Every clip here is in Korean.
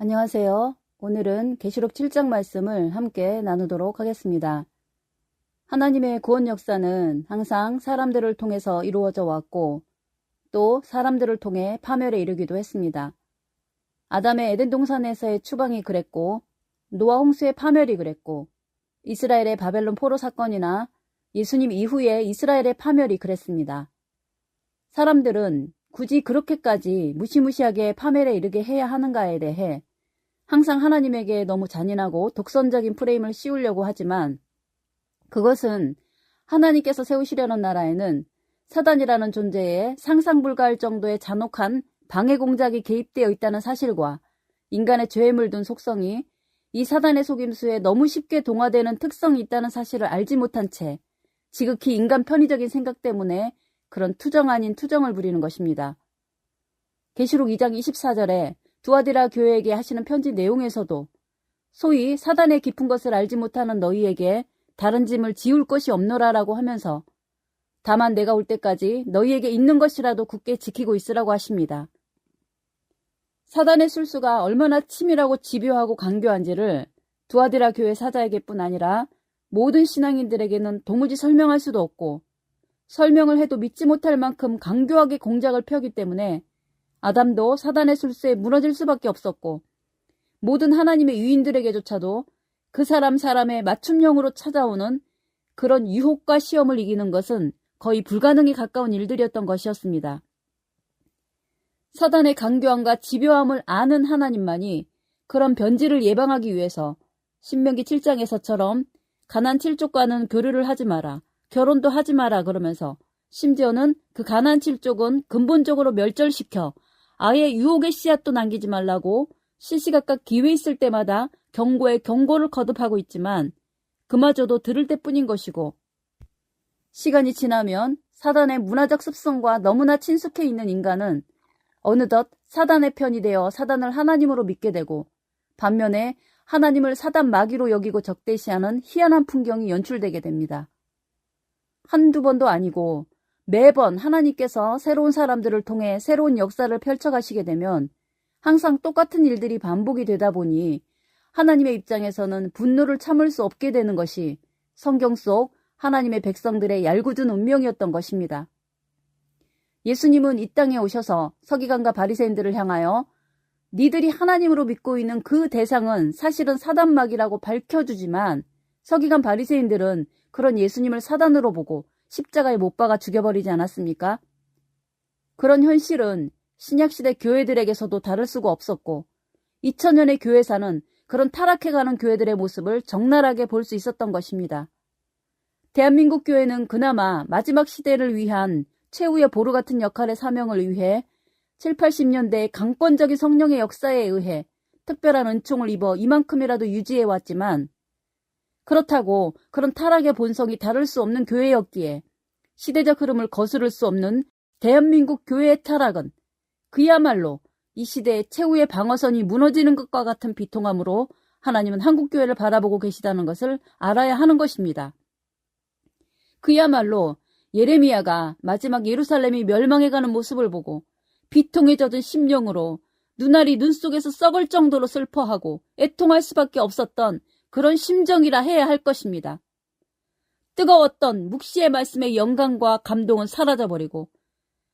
안녕하세요. 오늘은 계시록 7장 말씀을 함께 나누도록 하겠습니다. 하나님의 구원 역사는 항상 사람들을 통해서 이루어져 왔고 또 사람들을 통해 파멸에 이르기도 했습니다. 아담의 에덴 동산에서의 추방이 그랬고 노아 홍수의 파멸이 그랬고 이스라엘의 바벨론 포로 사건이나 예수님 이후에 이스라엘의 파멸이 그랬습니다. 사람들은 굳이 그렇게까지 무시무시하게 파멸에 이르게 해야 하는가에 대해 항상 하나님에게 너무 잔인하고 독선적인 프레임을 씌우려고 하지만 그것은 하나님께서 세우시려는 나라에는 사단이라는 존재에 상상 불가할 정도의 잔혹한 방해 공작이 개입되어 있다는 사실과 인간의 죄에 물든 속성이 이 사단의 속임수에 너무 쉽게 동화되는 특성이 있다는 사실을 알지 못한 채 지극히 인간 편의적인 생각 때문에 그런 투정 아닌 투정을 부리는 것입니다. 계시록 2장 24절에 두아디라 교회에게 하시는 편지 내용에서도 소위 사단의 깊은 것을 알지 못하는 너희에게 다른 짐을 지울 것이 없노라라고 하면서 다만 내가 올 때까지 너희에게 있는 것이라도 굳게 지키고 있으라고 하십니다. 사단의 술수가 얼마나 치밀하고 집요하고 간교한지를 두아디라 교회 사자에게뿐 아니라 모든 신앙인들에게는 도무지 설명할 수도 없고 설명을 해도 믿지 못할 만큼 간교하게 공작을 펴기 때문에 아담도 사단의 술수에 무너질 수밖에 없었고 모든 하나님의 유인들에게조차도 그 사람의 맞춤형으로 찾아오는 그런 유혹과 시험을 이기는 것은 거의 불가능에 가까운 일들이었던 것이었습니다. 사단의 간교함과 집요함을 아는 하나님만이 그런 변질을 예방하기 위해서 신명기 7장에서처럼 가난 7족과는 교류를 하지 마라, 결혼도 하지 마라 그러면서 심지어는 그 가난 7족은 근본적으로 멸절시켜 아예 유혹의 씨앗도 남기지 말라고 시시각각 기회 있을 때마다 경고에 경고를 거듭하고 있지만 그마저도 들을 때뿐인 것이고 시간이 지나면 사단의 문화적 습성과 너무나 친숙해 있는 인간은 어느덧 사단의 편이 되어 사단을 하나님으로 믿게 되고 반면에 하나님을 사단 마귀로 여기고 적대시하는 희한한 풍경이 연출되게 됩니다. 한두 번도 아니고 매번 하나님께서 새로운 사람들을 통해 새로운 역사를 펼쳐가시게 되면 항상 똑같은 일들이 반복이 되다 보니 하나님의 입장에서는 분노를 참을 수 없게 되는 것이 성경 속 하나님의 백성들의 얄궂은 운명이었던 것입니다. 예수님은 이 땅에 오셔서 서기관과 바리새인들을 향하여 니들이 하나님으로 믿고 있는 그 대상은 사실은 사단마귀라고 밝혀주지만 서기관 바리새인들은 그런 예수님을 사단으로 보고 십자가에 못 박아 죽여버리지 않았습니까? 그런 현실은 신약시대 교회들에게서도 다를 수가 없었고 2000년의 교회사는 그런 타락해가는 교회들의 모습을 적나라하게 볼 수 있었던 것입니다. 대한민국 교회는 그나마 마지막 시대를 위한 최후의 보루 같은 역할의 사명을 위해 7, 80년대의 강권적인 성령의 역사에 의해 특별한 은총을 입어 이만큼이라도 유지해왔지만 그렇다고 그런 타락의 본성이 다를 수 없는 교회였기에 시대적 흐름을 거스를 수 없는 대한민국 교회의 타락은 그야말로 이 시대의 최후의 방어선이 무너지는 것과 같은 비통함으로 하나님은 한국교회를 바라보고 계시다는 것을 알아야 하는 것입니다. 그야말로 예레미야가 마지막 예루살렘이 멸망해가는 모습을 보고 비통에 젖은 심령으로 눈알이 눈 속에서 썩을 정도로 슬퍼하고 애통할 수밖에 없었던 그런 심정이라 해야 할 것입니다. 뜨거웠던 묵시의 말씀의 영광과 감동은 사라져버리고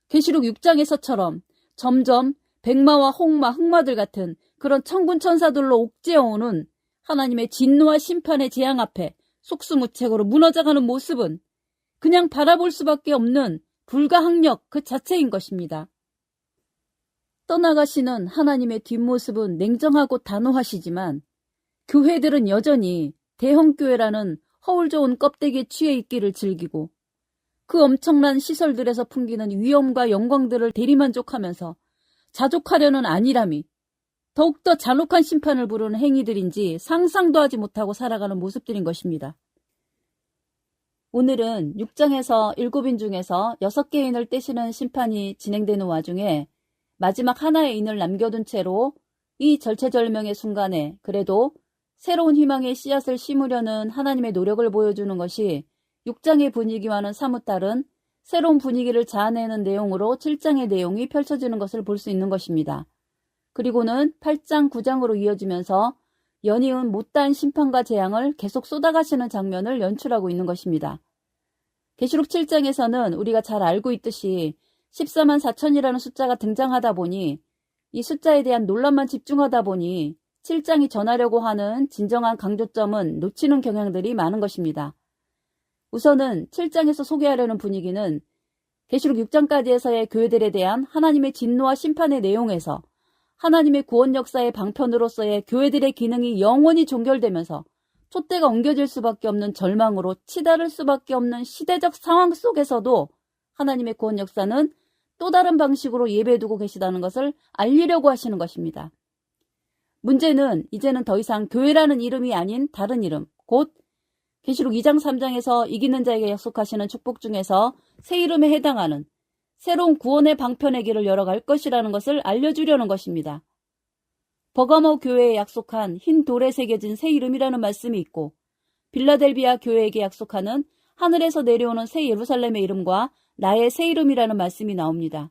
계시록 6장에서처럼 점점 백마와 홍마, 흑마들 같은 그런 천군 천사들로 옥죄어오는 하나님의 진노와 심판의 재앙 앞에 속수무책으로 무너져가는 모습은 그냥 바라볼 수밖에 없는 불가항력 그 자체인 것입니다. 떠나가시는 하나님의 뒷모습은 냉정하고 단호하시지만 교회들은 여전히 대형교회라는 허울 좋은 껍데기에 취해 있기를 즐기고 그 엄청난 시설들에서 풍기는 위엄과 영광들을 대리만족하면서 자족하려는 안일함이 더욱더 잔혹한 심판을 부르는 행위들인지 상상도 하지 못하고 살아가는 모습들인 것입니다. 오늘은 6장에서 7인 중에서 6개의 인을 떼시는 심판이 진행되는 와중에 마지막 하나의 인을 남겨둔 채로 이 절체절명의 순간에 그래도 새로운 희망의 씨앗을 심으려는 하나님의 노력을 보여주는 것이 6장의 분위기와는 사뭇 다른 새로운 분위기를 자아내는 내용으로 7장의 내용이 펼쳐지는 것을 볼 수 있는 것입니다. 그리고는 8장, 9장으로 이어지면서 연이은 못다한 심판과 재앙을 계속 쏟아가시는 장면을 연출하고 있는 것입니다. 계시록 7장에서는 우리가 잘 알고 있듯이 14만 4천이라는 숫자가 등장하다 보니 이 숫자에 대한 논란만 집중하다 보니 7장이 전하려고 하는 진정한 강조점은 놓치는 경향들이 많은 것입니다. 우선은 7장에서 소개하려는 분위기는 계시록 6장까지에서의 교회들에 대한 하나님의 진노와 심판의 내용에서 하나님의 구원 역사의 방편으로서의 교회들의 기능이 영원히 종결되면서 촛대가 옮겨질 수밖에 없는 절망으로 치달을 수밖에 없는 시대적 상황 속에서도 하나님의 구원 역사는 또 다른 방식으로 예배두고 계시다는 것을 알리려고 하시는 것입니다. 문제는 이제는 더 이상 교회라는 이름이 아닌 다른 이름, 곧 계시록 2장 3장에서 이기는 자에게 약속하시는 축복 중에서 새 이름에 해당하는 새로운 구원의 방편의 길을 열어갈 것이라는 것을 알려주려는 것입니다. 버가모 교회에 약속한 흰 돌에 새겨진 새 이름이라는 말씀이 있고 빌라델비아 교회에게 약속하는 하늘에서 내려오는 새 예루살렘의 이름과 나의 새 이름이라는 말씀이 나옵니다.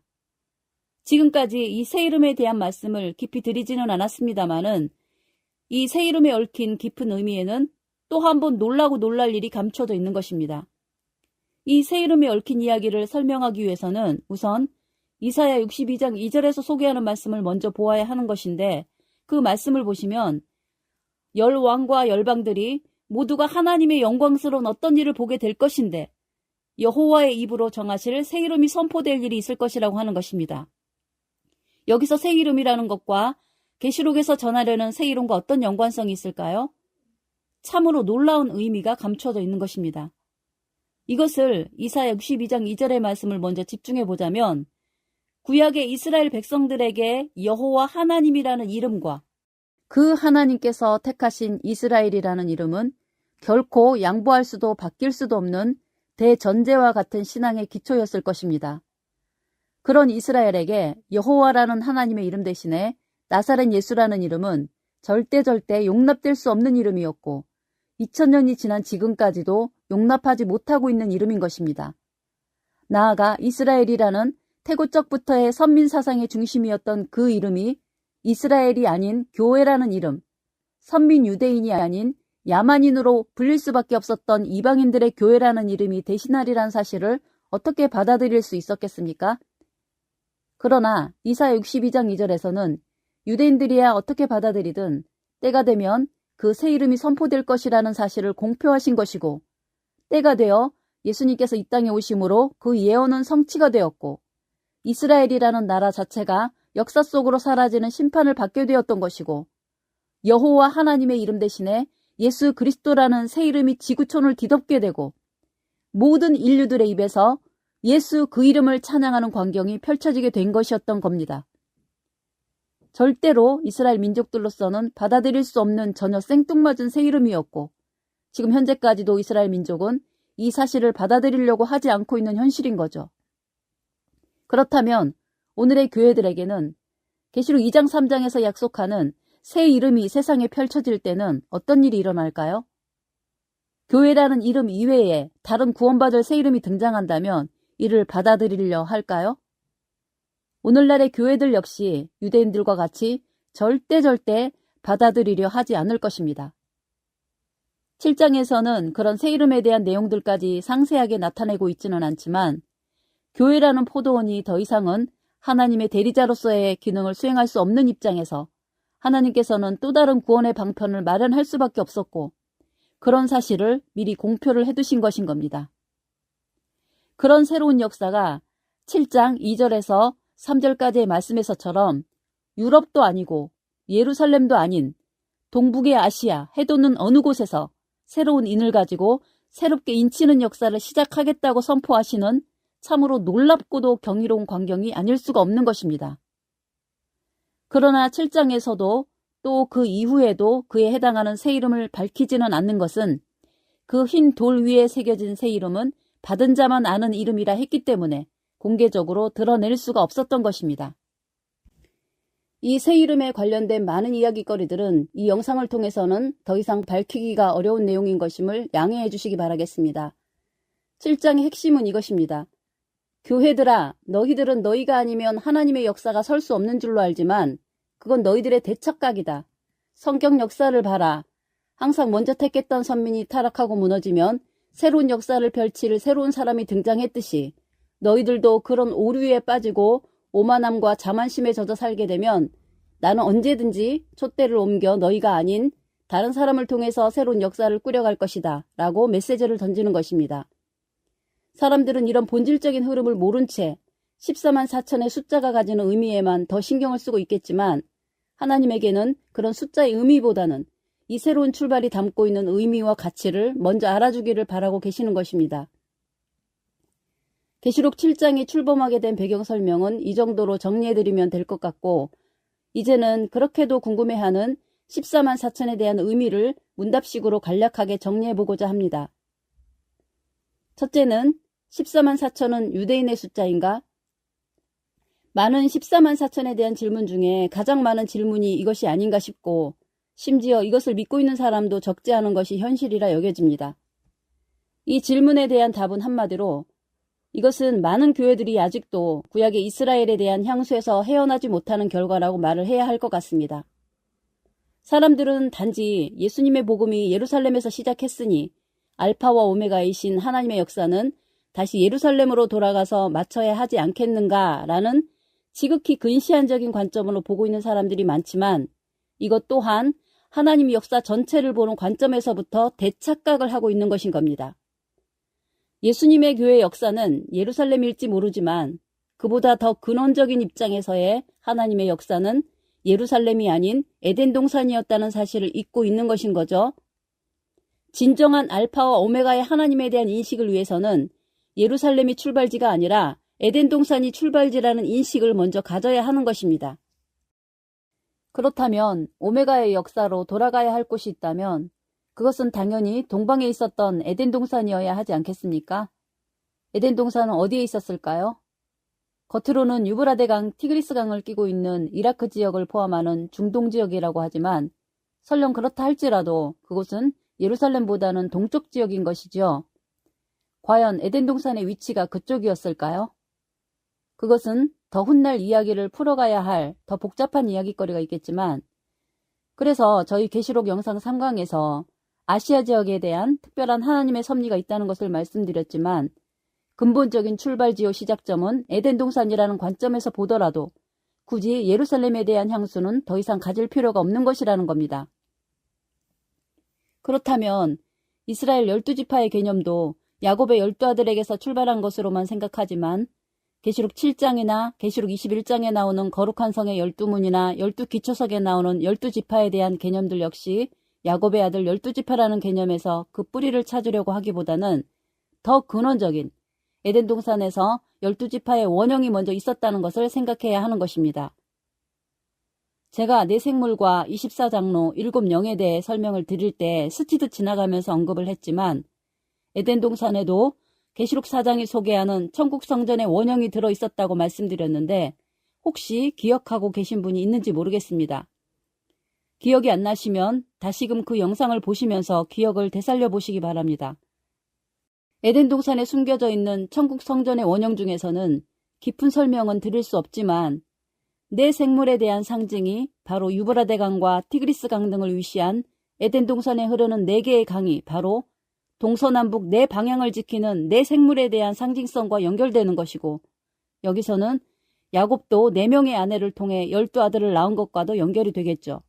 지금까지 이 새 이름에 대한 말씀을 깊이 드리지는 않았습니다마는 이 새 이름에 얽힌 깊은 의미에는 또 한 번 놀라고 놀랄 일이 감춰져 있는 것입니다. 이 새 이름에 얽힌 이야기를 설명하기 위해서는 우선 이사야 62장 2절에서 소개하는 말씀을 먼저 보아야 하는 것인데 그 말씀을 보시면 열 왕과 열방들이 모두가 하나님의 영광스러운 어떤 일을 보게 될 것인데 여호와의 입으로 정하실 새 이름이 선포될 일이 있을 것이라고 하는 것입니다. 여기서 새 이름이라는 것과 계시록에서 전하려는 새 이름과 어떤 연관성이 있을까요? 참으로 놀라운 의미가 감춰져 있는 것입니다. 이것을 이사야 62장 2절의 말씀을 먼저 집중해 보자면 구약의 이스라엘 백성들에게 여호와 하나님이라는 이름과 그 하나님께서 택하신 이스라엘이라는 이름은 결코 양보할 수도 바뀔 수도 없는 대전제와 같은 신앙의 기초였을 것입니다. 그런 이스라엘에게 여호와라는 하나님의 이름 대신에 나사렛 예수라는 이름은 절대 용납될 수 없는 이름이었고 2000년이 지난 지금까지도 용납하지 못하고 있는 이름인 것입니다. 나아가 이스라엘이라는 태고적부터의 선민 사상의 중심이었던 그 이름이 이스라엘이 아닌 교회라는 이름, 선민 유대인이 아닌 야만인으로 불릴 수밖에 없었던 이방인들의 교회라는 이름이 대신하리란 사실을 어떻게 받아들일 수 있었겠습니까? 그러나 이사야 62장 2절에서는 유대인들이야 어떻게 받아들이든 때가 되면 그 새 이름이 선포될 것이라는 사실을 공표하신 것이고 때가 되어 예수님께서 이 땅에 오심으로 그 예언은 성취가 되었고 이스라엘이라는 나라 자체가 역사 속으로 사라지는 심판을 받게 되었던 것이고 여호와 하나님의 이름 대신에 예수 그리스도라는 새 이름이 지구촌을 뒤덮게 되고 모든 인류들의 입에서 예수 그 이름을 찬양하는 광경이 펼쳐지게 된 것이었던 겁니다. 절대로 이스라엘 민족들로서는 받아들일 수 없는 전혀 생뚱맞은 새 이름이었고 지금 현재까지도 이스라엘 민족은 이 사실을 받아들이려고 하지 않고 있는 현실인 거죠. 그렇다면 오늘의 교회들에게는 계시록 2장 3장에서 약속하는 새 이름이 세상에 펼쳐질 때는 어떤 일이 일어날까요? 교회라는 이름 이외에 다른 구원받을 새 이름이 등장한다면 이를 받아들이려 할까요? 오늘날의 교회들 역시 유대인들과 같이 절대 받아들이려 하지 않을 것입니다. 7장에서는 그런 새 이름에 대한 내용들까지 상세하게 나타내고 있지는 않지만 교회라는 포도원이 더 이상은 하나님의 대리자로서의 기능을 수행할 수 없는 입장에서 하나님께서는 또 다른 구원의 방편을 마련할 수밖에 없었고 그런 사실을 미리 공표를 해두신 것인 겁니다. 그런 새로운 역사가 7장 2절에서 3절까지의 말씀에서처럼 유럽도 아니고 예루살렘도 아닌 동북의 아시아, 해도는 어느 곳에서 새로운 인을 가지고 새롭게 인치는 역사를 시작하겠다고 선포하시는 참으로 놀랍고도 경이로운 광경이 아닐 수가 없는 것입니다. 그러나 7장에서도 또 그 이후에도 그에 해당하는 새 이름을 밝히지는 않는 것은 그 흰 돌 위에 새겨진 새 이름은 받은 자만 아는 이름이라 했기 때문에 공개적으로 드러낼 수가 없었던 것입니다. 이 새 이름에 관련된 많은 이야기거리들은 이 영상을 통해서는 더 이상 밝히기가 어려운 내용인 것임을 양해해 주시기 바라겠습니다. 7장의 핵심은 이것입니다. 교회들아, 너희들은 너희가 아니면 하나님의 역사가 설 수 없는 줄로 알지만 그건 너희들의 대착각이다. 성경 역사를 봐라. 항상 먼저 택했던 선민이 타락하고 무너지면 새로운 역사를 펼칠 새로운 사람이 등장했듯이 너희들도 그런 오류에 빠지고 오만함과 자만심에 젖어 살게 되면 나는 언제든지 촛대를 옮겨 너희가 아닌 다른 사람을 통해서 새로운 역사를 꾸려갈 것이다 라고 메시지를 던지는 것입니다. 사람들은 이런 본질적인 흐름을 모른 채 14만 4천의 숫자가 가지는 의미에만 더 신경을 쓰고 있겠지만 하나님에게는 그런 숫자의 의미보다는 이 새로운 출발이 담고 있는 의미와 가치를 먼저 알아주기를 바라고 계시는 것입니다. 계시록 7장이 출범하게 된 배경 설명은 이 정도로 정리해드리면 될 것 같고 이제는 그렇게도 궁금해하는 14만 4천에 대한 의미를 문답식으로 간략하게 정리해보고자 합니다. 첫째는 14만 4천은 유대인의 숫자인가? 많은 14만 4천에 대한 질문 중에 가장 많은 질문이 이것이 아닌가 싶고 심지어 이것을 믿고 있는 사람도 적지 않은 것이 현실이라 여겨집니다. 이 질문에 대한 답은 한마디로 이것은 많은 교회들이 아직도 구약의 이스라엘에 대한 향수에서 헤어나지 못하는 결과라고 말을 해야 할 것 같습니다. 사람들은 단지 예수님의 복음이 예루살렘에서 시작했으니 알파와 오메가이신 하나님의 역사는 다시 예루살렘으로 돌아가서 마쳐야 하지 않겠는가라는 지극히 근시안적인 관점으로 보고 있는 사람들이 많지만 이것 또한 하나님의 역사 전체를 보는 관점에서부터 대착각을 하고 있는 것인 겁니다. 예수님의 교회의 역사는 예루살렘일지 모르지만 그보다 더 근원적인 입장에서의 하나님의 역사는 예루살렘이 아닌 에덴 동산이었다는 사실을 잊고 있는 것인 거죠. 진정한 알파와 오메가의 하나님에 대한 인식을 위해서는 예루살렘이 출발지가 아니라 에덴 동산이 출발지라는 인식을 먼저 가져야 하는 것입니다. 그렇다면 오메가의 역사로 돌아가야 할 곳이 있다면 그것은 당연히 동방에 있었던 에덴 동산이어야 하지 않겠습니까? 에덴 동산은 어디에 있었을까요? 겉으로는 유브라데강, 티그리스강을 끼고 있는 이라크 지역을 포함하는 중동 지역이라고 하지만 설령 그렇다 할지라도 그곳은 예루살렘보다는 동쪽 지역인 것이죠. 과연 에덴 동산의 위치가 그쪽이었을까요? 그것은 더 훗날 이야기를 풀어가야 할 더 복잡한 이야기거리가 있겠지만 그래서 저희 계시록 영상 3강에서 아시아 지역에 대한 특별한 하나님의 섭리가 있다는 것을 말씀드렸지만 근본적인 출발지요 시작점은 에덴 동산이라는 관점에서 보더라도 굳이 예루살렘에 대한 향수는 더 이상 가질 필요가 없는 것이라는 겁니다. 그렇다면 이스라엘 12지파의 개념도 야곱의 12아들에게서 출발한 것으로만 생각하지만 계시록 7장이나 계시록 21장에 나오는 거룩한 성의 12문이나 12기초석에 나오는 12지파에 대한 개념들 역시 야곱의 아들 12지파라는 개념에서 그 뿌리를 찾으려고 하기보다는 더 근원적인 에덴 동산에서 12지파의 원형이 먼저 있었다는 것을 생각해야 하는 것입니다. 제가 내 생물과 24장로 7영에 대해 설명을 드릴 때 스치듯 지나가면서 언급을 했지만 에덴 동산에도 계시록 4장이 소개하는 천국 성전의 원형이 들어있었다고 말씀드렸는데 혹시 기억하고 계신 분이 있는지 모르겠습니다. 기억이 안 나시면 다시금 그 영상을 보시면서 기억을 되살려 보시기 바랍니다. 에덴 동산에 숨겨져 있는 천국 성전의 원형 중에서는 깊은 설명은 드릴 수 없지만 내 생물에 대한 상징이 바로 유브라데 강과 티그리스 강 등을 위시한 에덴 동산에 흐르는 4개의 강이 바로 동서남북 4방향을 지키는 내 생물에 대한 상징성과 연결되는 것이고 여기서는 야곱도 4명의 아내를 통해 12아들을 낳은 것과도 연결이 되겠죠.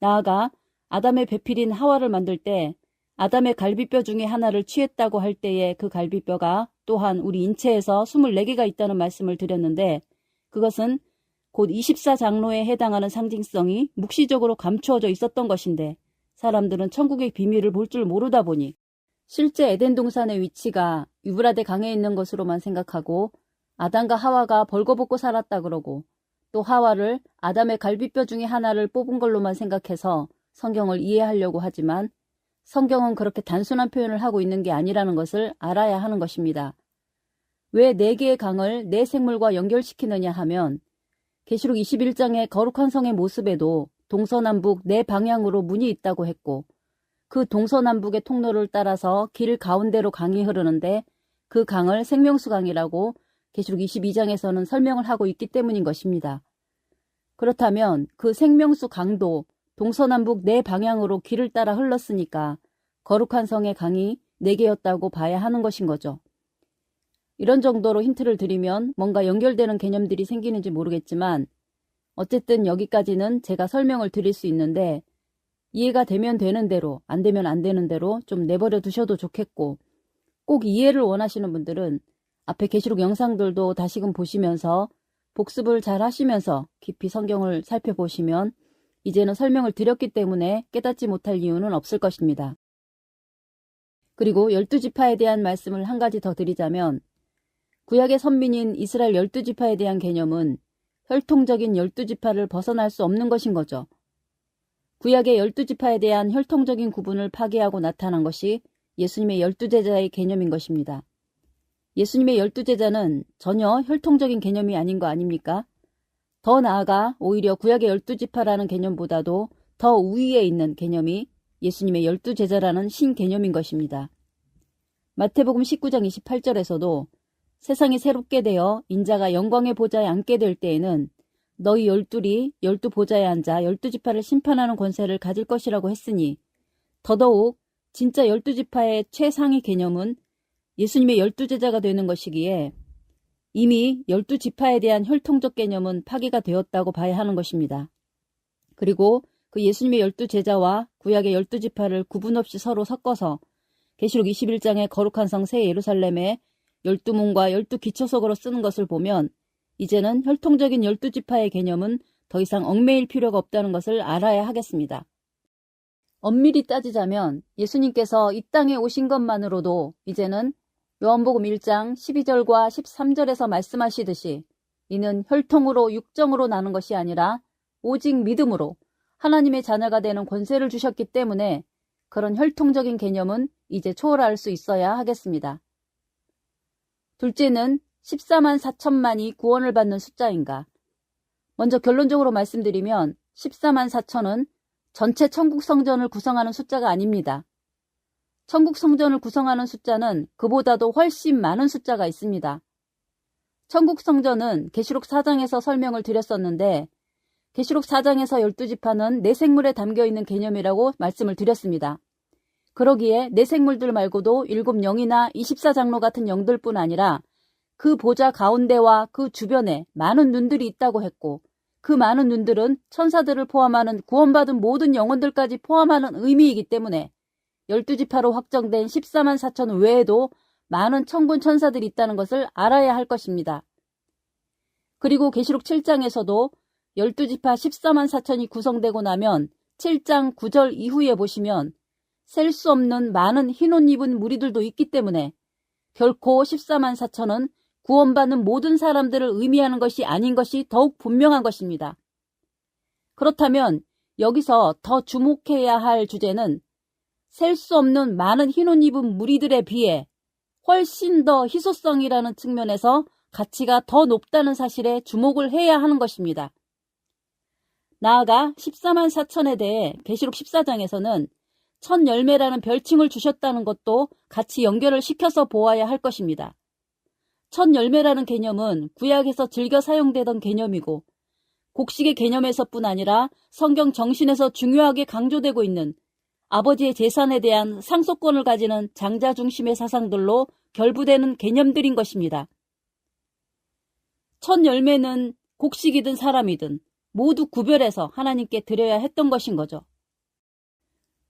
나아가 아담의 배필인 하와를 만들 때 아담의 갈비뼈 중에 하나를 취했다고 할 때의 그 갈비뼈가 또한 우리 인체에서 24개가 있다는 말씀을 드렸는데 그것은 곧 24장로에 해당하는 상징성이 묵시적으로 감추어져 있었던 것인데 사람들은 천국의 비밀을 볼 줄 모르다 보니 실제 에덴 동산의 위치가 유브라데 강에 있는 것으로만 생각하고 아담과 하와가 벌거벗고 살았다 그러고 또 하와를 아담의 갈비뼈 중에 하나를 뽑은 걸로만 생각해서 성경을 이해하려고 하지만 성경은 그렇게 단순한 표현을 하고 있는 게 아니라는 것을 알아야 하는 것입니다. 왜 4개의 강을 내 생물과 연결시키느냐 하면 계시록 21장의 거룩한 성의 모습에도 동서남북 4방향으로 문이 있다고 했고 그 동서남북의 통로를 따라서 길 가운데로 강이 흐르는데 그 강을 생명수강이라고 계시록 22장에서는 설명을 하고 있기 때문인 것입니다. 그렇다면 그 생명수 강도 동서남북 네 방향으로 길을 따라 흘렀으니까 거룩한 성의 강이 4개였다고 봐야 하는 것인 거죠. 이런 정도로 힌트를 드리면 뭔가 연결되는 개념들이 생기는지 모르겠지만 어쨌든 여기까지는 제가 설명을 드릴 수 있는데 이해가 되면 되는 대로 안 되면 안 되는 대로 좀 내버려 두셔도 좋겠고 꼭 이해를 원하시는 분들은 앞에 계시록 영상들도 다시금 보시면서 복습을 잘 하시면서 깊이 성경을 살펴보시면 이제는 설명을 드렸기 때문에 깨닫지 못할 이유는 없을 것입니다. 그리고 12지파에 대한 말씀을 한 가지 더 드리자면 구약의 선민인 이스라엘 12지파에 대한 개념은 혈통적인 12지파를 벗어날 수 없는 것인 거죠. 구약의 12지파에 대한 혈통적인 구분을 파괴하고 나타난 것이 예수님의 12제자의 개념인 것입니다. 예수님의 12제자는 전혀 혈통적인 개념이 아닌 거 아닙니까? 더 나아가 오히려 구약의 12지파라는 개념보다도 더 우위에 있는 개념이 예수님의 12제자라는 신개념인 것입니다. 마태복음 19장 28절에서도 세상이 새롭게 되어 인자가 영광의 보좌에 앉게 될 때에는 너희 12이 12보좌에 앉아 12지파를 심판하는 권세를 가질 것이라고 했으니 더더욱 진짜 12지파의 최상위 개념은 예수님의 12제자가 되는 것이기에 이미 12지파에 대한 혈통적 개념은 파괴가 되었다고 봐야 하는 것입니다. 그리고 그 예수님의 12제자와 구약의 12지파를 구분 없이 서로 섞어서 계시록 21장의 거룩한 성 새 예루살렘에 12문과 12기초석으로 쓰는 것을 보면 이제는 혈통적인 12지파의 개념은 더 이상 얽매일 필요가 없다는 것을 알아야 하겠습니다. 엄밀히 따지자면 예수님께서 이 땅에 오신 것만으로도 이제는 요한복음 1장 12절과 13절에서 말씀하시듯이 이는 혈통으로 육정으로 나는 것이 아니라 오직 믿음으로 하나님의 자녀가 되는 권세를 주셨기 때문에 그런 혈통적인 개념은 이제 초월할 수 있어야 하겠습니다. 둘째는 14만 4천만이 구원을 받는 숫자인가. 먼저 결론적으로 말씀드리면 14만 4천은 전체 천국 성전을 구성하는 숫자가 아닙니다. 천국 성전을 구성하는 숫자는 그보다도 훨씬 많은 숫자가 있습니다. 천국 성전은 계시록 4장에서 설명을 드렸었는데 계시록 4장에서 12지파는 내생물에 담겨있는 개념이라고 말씀을 드렸습니다. 그러기에 내생물들 말고도 7영이나 24장로 같은 영들뿐 아니라 그 보좌 가운데와 그 주변에 많은 눈들이 있다고 했고 그 많은 눈들은 천사들을 포함하는 구원받은 모든 영혼들까지 포함하는 의미이기 때문에 12지파로 확정된 14만 4천 외에도 많은 천군 천사들이 있다는 것을 알아야 할 것입니다. 그리고 계시록 7장에서도 12지파 14만 4천이 구성되고 나면 7장 9절 이후에 보시면 셀 수 없는 많은 흰옷 입은 무리들도 있기 때문에 결코 14만 4천은 구원받는 모든 사람들을 의미하는 것이 아닌 것이 더욱 분명한 것입니다. 그렇다면 여기서 더 주목해야 할 주제는 셀 수 없는 많은 흰옷 입은 무리들에 비해 훨씬 더 희소성이라는 측면에서 가치가 더 높다는 사실에 주목을 해야 하는 것입니다. 나아가 14만 4천에 대해 계시록 14장에서는 천 열매라는 별칭을 주셨다는 것도 같이 연결을 시켜서 보아야 할 것입니다. 천 열매라는 개념은 구약에서 즐겨 사용되던 개념이고 곡식의 개념에서뿐 아니라 성경 정신에서 중요하게 강조되고 있는 아버지의 재산에 대한 상속권을 가지는 장자 중심의 사상들로 결부되는 개념들인 것입니다. 천 열매는 곡식이든 사람이든 모두 구별해서 하나님께 드려야 했던 것인 거죠.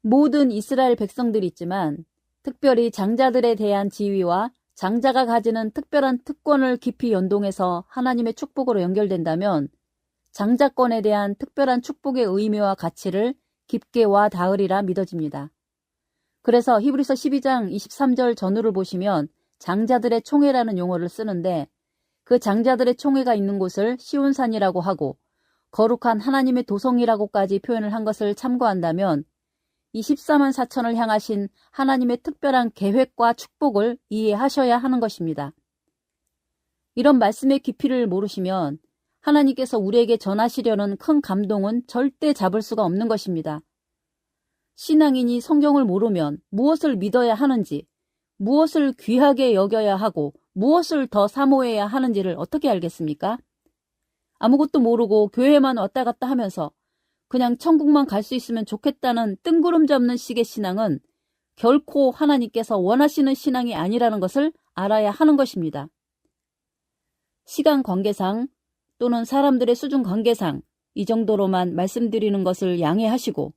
모든 이스라엘 백성들이 있지만 특별히 장자들에 대한 지위와 장자가 가지는 특별한 특권을 깊이 연동해서 하나님의 축복으로 연결된다면 장자권에 대한 특별한 축복의 의미와 가치를 깊게 와 닿으리라 믿어집니다. 그래서 히브리서 12장 23절 전후를 보시면 장자들의 총회라는 용어를 쓰는데 그 장자들의 총회가 있는 곳을 시온산이라고 하고 거룩한 하나님의 도성이라고까지 표현을 한 것을 참고한다면 이 14만 4천을 향하신 하나님의 특별한 계획과 축복을 이해하셔야 하는 것입니다. 이런 말씀의 깊이를 모르시면 하나님께서 우리에게 전하시려는 큰 감동은 절대 잡을 수가 없는 것입니다. 신앙인이 성경을 모르면 무엇을 믿어야 하는지, 무엇을 귀하게 여겨야 하고 무엇을 더 사모해야 하는지를 어떻게 알겠습니까? 아무것도 모르고 교회만 왔다 갔다 하면서 그냥 천국만 갈 수 있으면 좋겠다는 뜬구름 잡는 식의 신앙은 결코 하나님께서 원하시는 신앙이 아니라는 것을 알아야 하는 것입니다. 시간 관계상 또는 사람들의 수준 관계상 이 정도로만 말씀드리는 것을 양해하시고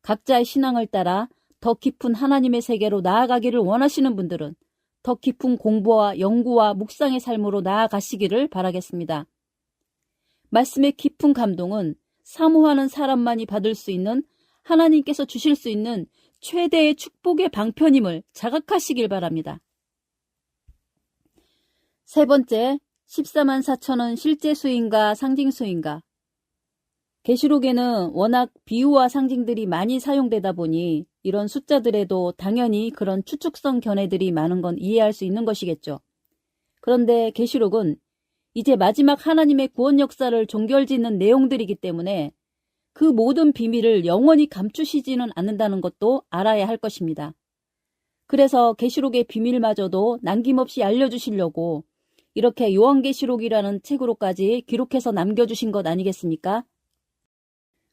각자의 신앙을 따라 더 깊은 하나님의 세계로 나아가기를 원하시는 분들은 더 깊은 공부와 연구와 묵상의 삶으로 나아가시기를 바라겠습니다. 말씀의 깊은 감동은 사모하는 사람만이 받을 수 있는 하나님께서 주실 수 있는 최대의 축복의 방편임을 자각하시길 바랍니다. 세 번째, 14만 4천은 실제 수인가 상징 수인가? 계시록에는 워낙 비유와 상징들이 많이 사용되다 보니 이런 숫자들에도 당연히 그런 추측성 견해들이 많은 건 이해할 수 있는 것이겠죠. 그런데 계시록은 이제 마지막 하나님의 구원 역사를 종결짓는 내용들이기 때문에 그 모든 비밀을 영원히 감추시지는 않는다는 것도 알아야 할 것입니다. 그래서 계시록의 비밀마저도 남김없이 알려주시려고 이렇게 요한계시록이라는 책으로까지 기록해서 남겨주신 것 아니겠습니까?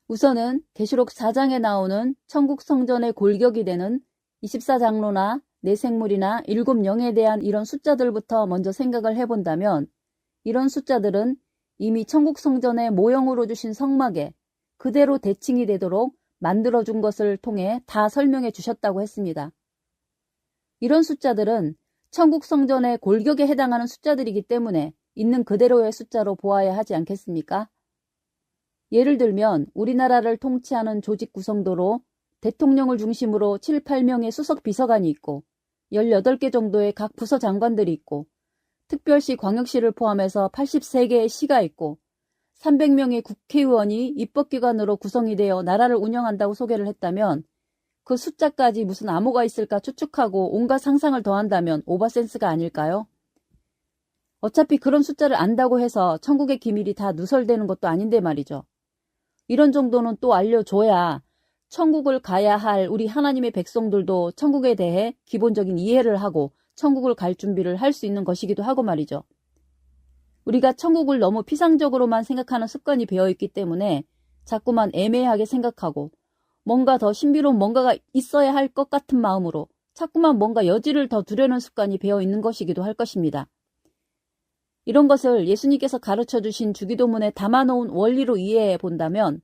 우선은 계시록 4장에 나오는 천국 성전의 골격이 되는 24장로나 내생물이나 7영에 대한 이런 숫자들부터 먼저 생각을 해본다면 이런 숫자들은 이미 천국 성전의 모형으로 주신 성막에 그대로 대칭이 되도록 만들어준 것을 통해 다 설명해 주셨다고 했습니다. 이런 숫자들은 천국 성전의 골격에 해당하는 숫자들이기 때문에 있는 그대로의 숫자로 보아야 하지 않겠습니까? 예를 들면 우리나라를 통치하는 조직 구성도로 대통령을 중심으로 7, 8명의 수석 비서관이 있고 18개 정도의 각 부서 장관들이 있고 특별시 광역시를 포함해서 83개의 시가 있고 300명의 국회의원이 입법기관으로 구성이 되어 나라를 운영한다고 소개를 했다면 그 숫자까지 무슨 암호가 있을까 추측하고 온갖 상상을 더한다면 오버센스가 아닐까요? 어차피 그런 숫자를 안다고 해서 천국의 기밀이 다 누설되는 것도 아닌데 말이죠. 이런 정도는 또 알려줘야 천국을 가야 할 우리 하나님의 백성들도 천국에 대해 기본적인 이해를 하고 천국을 갈 준비를 할 수 있는 것이기도 하고 말이죠. 우리가 천국을 너무 피상적으로만 생각하는 습관이 배어있기 때문에 자꾸만 애매하게 생각하고 뭔가 더 신비로운 뭔가가 있어야 할 것 같은 마음으로 자꾸만 뭔가 여지를 더 두려는 습관이 배어있는 것이기도 할 것입니다. 이런 것을 예수님께서 가르쳐 주신 주기도문에 담아놓은 원리로 이해해 본다면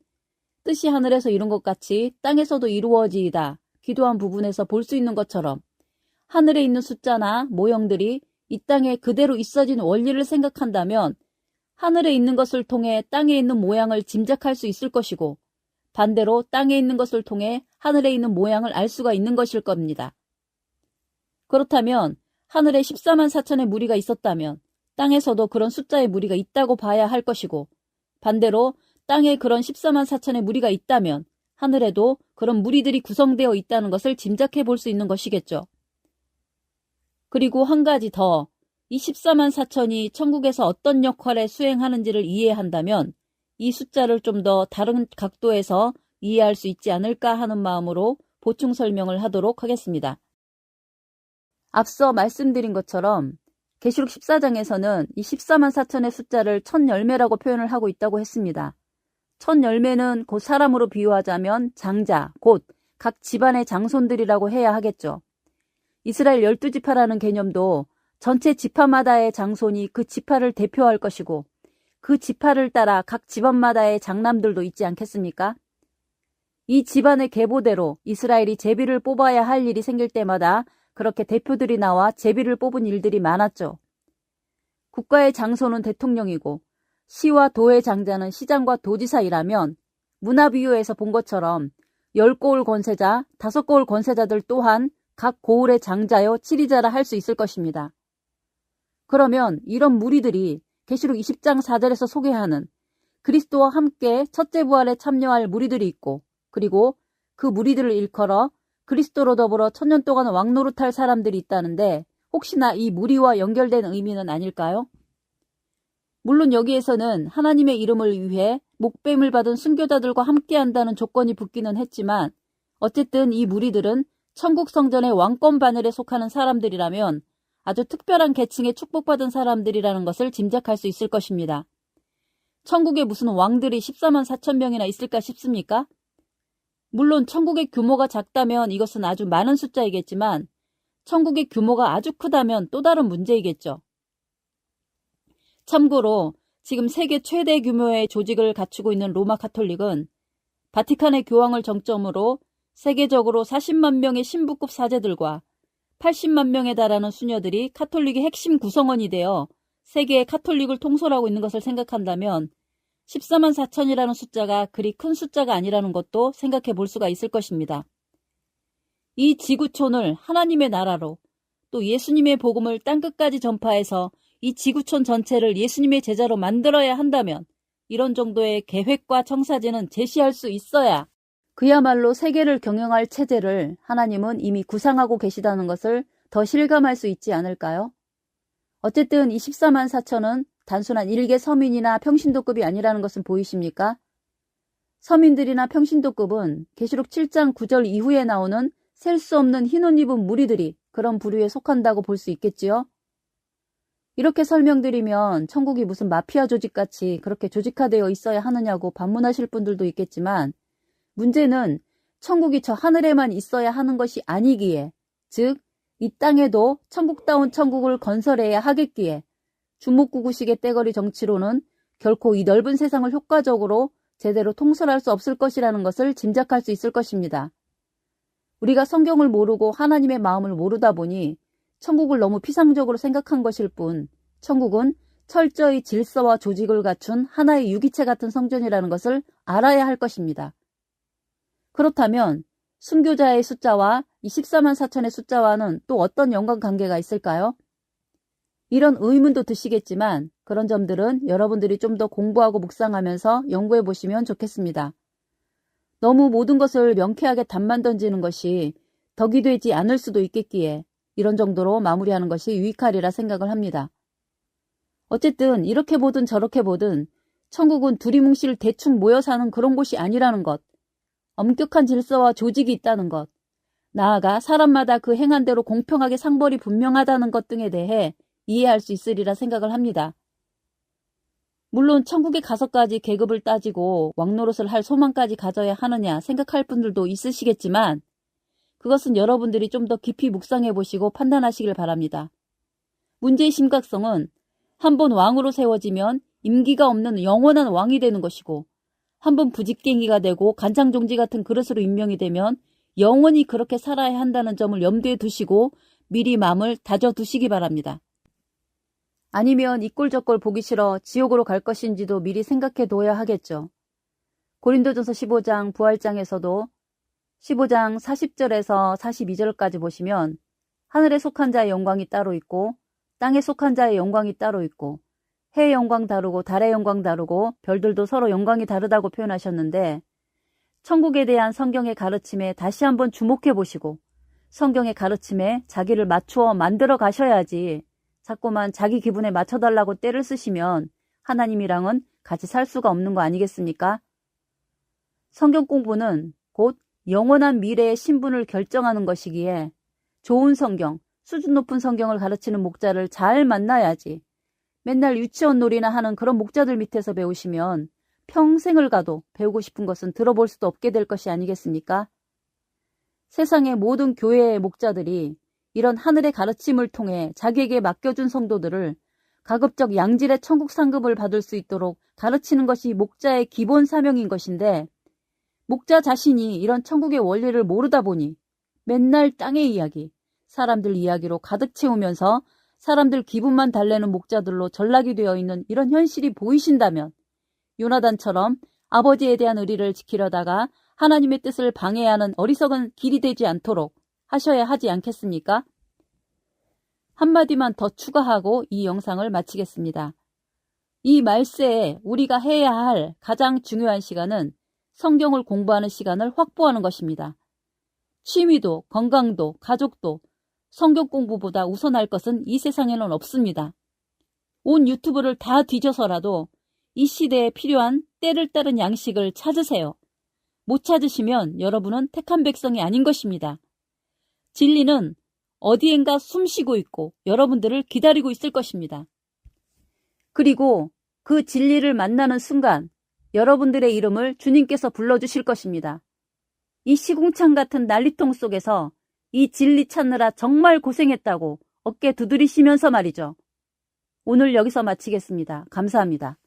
뜻이 하늘에서 이룬 것 같이 땅에서도 이루어지이다 기도한 부분에서 볼 수 있는 것처럼 하늘에 있는 숫자나 모형들이 이 땅에 그대로 있어진 원리를 생각한다면 하늘에 있는 것을 통해 땅에 있는 모양을 짐작할 수 있을 것이고 반대로 땅에 있는 것을 통해 하늘에 있는 모양을 알 수가 있는 것일 겁니다. 그렇다면 하늘에 14만 4천의 무리가 있었다면 땅에서도 그런 숫자의 무리가 있다고 봐야 할 것이고 반대로 땅에 그런 14만 4천의 무리가 있다면 하늘에도 그런 무리들이 구성되어 있다는 것을 짐작해 볼 수 있는 것이겠죠. 그리고 한 가지 더, 이 14만 4천이 천국에서 어떤 역할을 수행하는지를 이해한다면 이 숫자를 좀 더 다른 각도에서 이해할 수 있지 않을까 하는 마음으로 보충 설명을 하도록 하겠습니다. 앞서 말씀드린 것처럼 계시록 14장에서는 이 14만 4천의 숫자를 천 열매라고 표현을 하고 있다고 했습니다. 천 열매는 곧 사람으로 비유하자면 장자, 곧 각 집안의 장손들이라고 해야 하겠죠. 이스라엘 12지파라는 개념도 전체 지파마다의 장손이 그 지파를 대표할 것이고 그 지파를 따라 각 집안마다의 장남들도 있지 않겠습니까? 이 집안의 계보대로 이스라엘이 제비를 뽑아야 할 일이 생길 때마다 그렇게 대표들이 나와 제비를 뽑은 일들이 많았죠. 국가의 장소는 대통령이고 시와 도의 장자는 시장과 도지사이라면 문화비유에서 본 것처럼 10고을 권세자, 5고을 권세자들 또한 각 고을의 장자여 치리자라 할 수 있을 것입니다. 그러면 이런 무리들이 계시록 20장 4절에서 소개하는 그리스도와 함께 첫째 부활에 참여할 무리들이 있고 그리고 그 무리들을 일컬어 그리스도로 더불어 1000년 동안 왕노릇할 사람들이 있다는데 혹시나 이 무리와 연결된 의미는 아닐까요? 물론 여기에서는 하나님의 이름을 위해 목뱀을 받은 순교자들과 함께한다는 조건이 붙기는 했지만 어쨌든 이 무리들은 천국 성전의 왕권 반열에 속하는 사람들이라면 아주 특별한 계층의 축복받은 사람들이라는 것을 짐작할 수 있을 것입니다. 천국에 무슨 왕들이 14만 4천 명이나 있을까 싶습니까? 물론 천국의 규모가 작다면 이것은 아주 많은 숫자이겠지만 천국의 규모가 아주 크다면 또 다른 문제이겠죠. 참고로 지금 세계 최대 규모의 조직을 갖추고 있는 로마 가톨릭은 바티칸의 교황을 정점으로 세계적으로 40만 명의 신부급 사제들과 80만 명에 달하는 수녀들이 카톨릭의 핵심 구성원이 되어 세계의 카톨릭을 통솔하고 있는 것을 생각한다면 14만 4천이라는 숫자가 그리 큰 숫자가 아니라는 것도 생각해 볼 수가 있을 것입니다. 이 지구촌을 하나님의 나라로 또 예수님의 복음을 땅끝까지 전파해서 이 지구촌 전체를 예수님의 제자로 만들어야 한다면 이런 정도의 계획과 청사진은 제시할 수 있어야 그야말로 세계를 경영할 체제를 하나님은 이미 구상하고 계시다는 것을 더 실감할 수 있지 않을까요? 어쨌든 이 14만 4천은 단순한 일개 서민이나 평신도급이 아니라는 것은 보이십니까? 서민들이나 평신도급은 계시록 7장 9절 이후에 나오는 셀 수 없는 흰옷 입은 무리들이 그런 부류에 속한다고 볼 수 있겠지요? 이렇게 설명드리면 천국이 무슨 마피아 조직같이 그렇게 조직화되어 있어야 하느냐고 반문하실 분들도 있겠지만 문제는 천국이 저 하늘에만 있어야 하는 것이 아니기에, 즉 이 땅에도 천국다운 천국을 건설해야 하겠기에 주목구구식의 떼거리 정치로는 결코 이 넓은 세상을 효과적으로 제대로 통솔할 수 없을 것이라는 것을 짐작할 수 있을 것입니다. 우리가 성경을 모르고 하나님의 마음을 모르다 보니 천국을 너무 피상적으로 생각한 것일 뿐 천국은 철저히 질서와 조직을 갖춘 하나의 유기체 같은 성전이라는 것을 알아야 할 것입니다. 그렇다면 순교자의 숫자와 이 14만 4천의 숫자와는 또 어떤 연관관계가 있을까요? 이런 의문도 드시겠지만 그런 점들은 여러분들이 좀 더 공부하고 묵상하면서 연구해 보시면 좋겠습니다. 너무 모든 것을 명쾌하게 답만 던지는 것이 덕이 되지 않을 수도 있겠기에 이런 정도로 마무리하는 것이 유익하리라 생각을 합니다. 어쨌든 이렇게 보든 저렇게 보든 천국은 두리뭉실 대충 모여 사는 그런 곳이 아니라는 것, 엄격한 질서와 조직이 있다는 것, 나아가 사람마다 그 행한 대로 공평하게 상벌이 분명하다는 것 등에 대해 이해할 수 있으리라 생각을 합니다. 물론 천국에 가서까지 계급을 따지고 왕노릇을 할 소망까지 가져야 하느냐 생각할 분들도 있으시겠지만 그것은 여러분들이 좀 더 깊이 묵상해 보시고 판단하시길 바랍니다. 문제의 심각성은 한번 왕으로 세워지면 임기가 없는 영원한 왕이 되는 것이고 한번 부직갱이가 되고 간장종지 같은 그릇으로 임명이 되면 영원히 그렇게 살아야 한다는 점을 염두에 두시고 미리 마음을 다져두시기 바랍니다. 아니면 이 꼴 저 꼴 보기 싫어 지옥으로 갈 것인지도 미리 생각해 둬야 하겠죠. 고린도전서 15장 부활장에서도 15장 40절에서 42절까지 보시면 하늘에 속한 자의 영광이 따로 있고 땅에 속한 자의 영광이 따로 있고 해의 영광 다르고 달의 영광 다르고 별들도 서로 영광이 다르다고 표현하셨는데 천국에 대한 성경의 가르침에 다시 한번 주목해 보시고 성경의 가르침에 자기를 맞추어 만들어 가셔야지 자꾸만 자기 기분에 맞춰달라고 떼를 쓰시면 하나님이랑은 같이 살 수가 없는 거 아니겠습니까? 성경 공부는 곧 영원한 미래의 신분을 결정하는 것이기에 좋은 성경, 수준 높은 성경을 가르치는 목자를 잘 만나야지 맨날 유치원 놀이나 하는 그런 목자들 밑에서 배우시면 평생을 가도 배우고 싶은 것은 들어볼 수도 없게 될 것이 아니겠습니까? 세상의 모든 교회의 목자들이 이런 하늘의 가르침을 통해 자기에게 맡겨준 성도들을 가급적 양질의 천국 상급을 받을 수 있도록 가르치는 것이 목자의 기본 사명인 것인데 목자 자신이 이런 천국의 원리를 모르다 보니 맨날 땅의 이야기, 사람들 이야기로 가득 채우면서 사람들 기분만 달래는 목자들로 전락이 되어 있는 이런 현실이 보이신다면 요나단처럼 아버지에 대한 의리를 지키려다가 하나님의 뜻을 방해하는 어리석은 길이 되지 않도록 하셔야 하지 않겠습니까? 한마디만 더 추가하고 이 영상을 마치겠습니다. 이 말세에 우리가 해야 할 가장 중요한 시간은 성경을 공부하는 시간을 확보하는 것입니다. 취미도 건강도 가족도 성경 공부보다 우선할 것은 이 세상에는 없습니다. 온 유튜브를 다 뒤져서라도 이 시대에 필요한 때를 따른 양식을 찾으세요. 못 찾으시면 여러분은 택한 백성이 아닌 것입니다. 진리는 어디엔가 숨쉬고 있고 여러분들을 기다리고 있을 것입니다. 그리고 그 진리를 만나는 순간 여러분들의 이름을 주님께서 불러주실 것입니다. 이 시궁창 같은 난리통 속에서 이 진리 찾느라 정말 고생했다고 어깨 두드리시면서 말이죠. 오늘 여기서 마치겠습니다. 감사합니다.